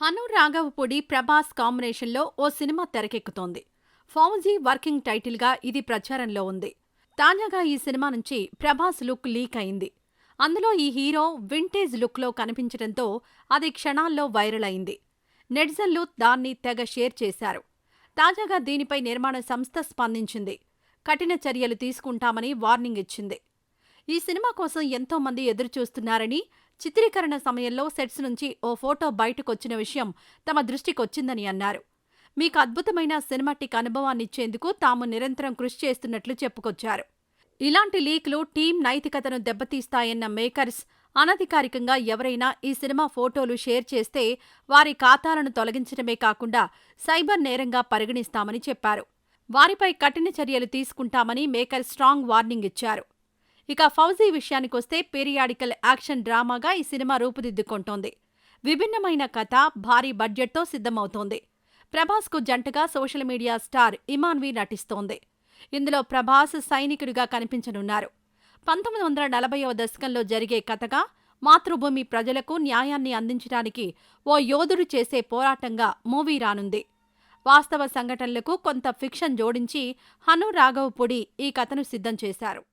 హను రాఘవపూడి ప్రభాస్ కాంబినేషన్లో ఓ cinema తెరకెక్కుతోంది. Fauji working టైటిల్గా ఇది ప్రచారంలో ఉంది. తాజాగా ఈ సినిమా నుంచి ప్రభాస్ లుక్ లీక్ అయింది. అందులో ఈ హీరో వింటేజ్ లుక్లో కనిపించడంతో అది క్షణాల్లో వైరల్ అయింది. నెటిజన్లు దాన్ని తెగ షేర్ చేశారు. తాజాగా దీనిపై నిర్మాణ సంస్థ స్పందించింది. కఠిన చర్యలు తీసుకుంటామని వార్నింగ్ ఇచ్చింది. ఈ సినిమా కోసం ఎంతో మంది ఎదురుచూస్తున్నారని, చిత్రీకరణ సమయంలో సెట్స్ నుంచి ఓ ఫోటో బయటకొచ్చిన విషయం తమ దృష్టికొచ్చిందని అన్నారు. మీకు అద్భుతమైన సినిమాటిక్ అనుభవాన్నిచ్చేందుకు తాము నిరంతరం కృషి చేస్తున్నట్లు చెప్పుకొచ్చారు. ఇలాంటి లీక్లు టీం నైతికతను దెబ్బతీస్తాయన్న మేకర్స్ అనధికారికంగా ఎవరైనా ఈ సినిమా ఫోటోలు షేర్ చేస్తే వారి ఖాతాలను తొలగించడమే కాకుండా సైబర్ నేరంగా పరిగణిస్తామని చెప్పారు. వారిపై కఠిన చర్యలు తీసుకుంటామని మేకర్ స్ట్రాంగ్ వార్నింగ్ ఇచ్చారు. ఇక ఫౌజీ విషయానికొస్తే పీరియాడికల్ యాక్షన్ డ్రామాగా ఈ సినిమా రూపుదిద్దుకుంటోంది. విభిన్నమైన కథ, భారీ బడ్జెట్తో సిద్ధమవుతోంది. ప్రభాస్కు జంటగా సోషల్ మీడియా స్టార్ ఇమాన్వి నటిస్తోంది. ఇందులో ప్రభాస్ సైనికుడిగా కనిపించనున్నారు. 1940వ దశకంలో జరిగే కథగా, మాతృభూమి ప్రజలకు న్యాయాన్ని అందించడానికి ఓ యోధుడు చేసే పోరాటంగా మూవీ రానుంది. వాస్తవ సంఘటనలకు కొంత ఫిక్షన్ జోడించి హను రాఘవపూడి ఈ కథను సిద్ధం చేశారు.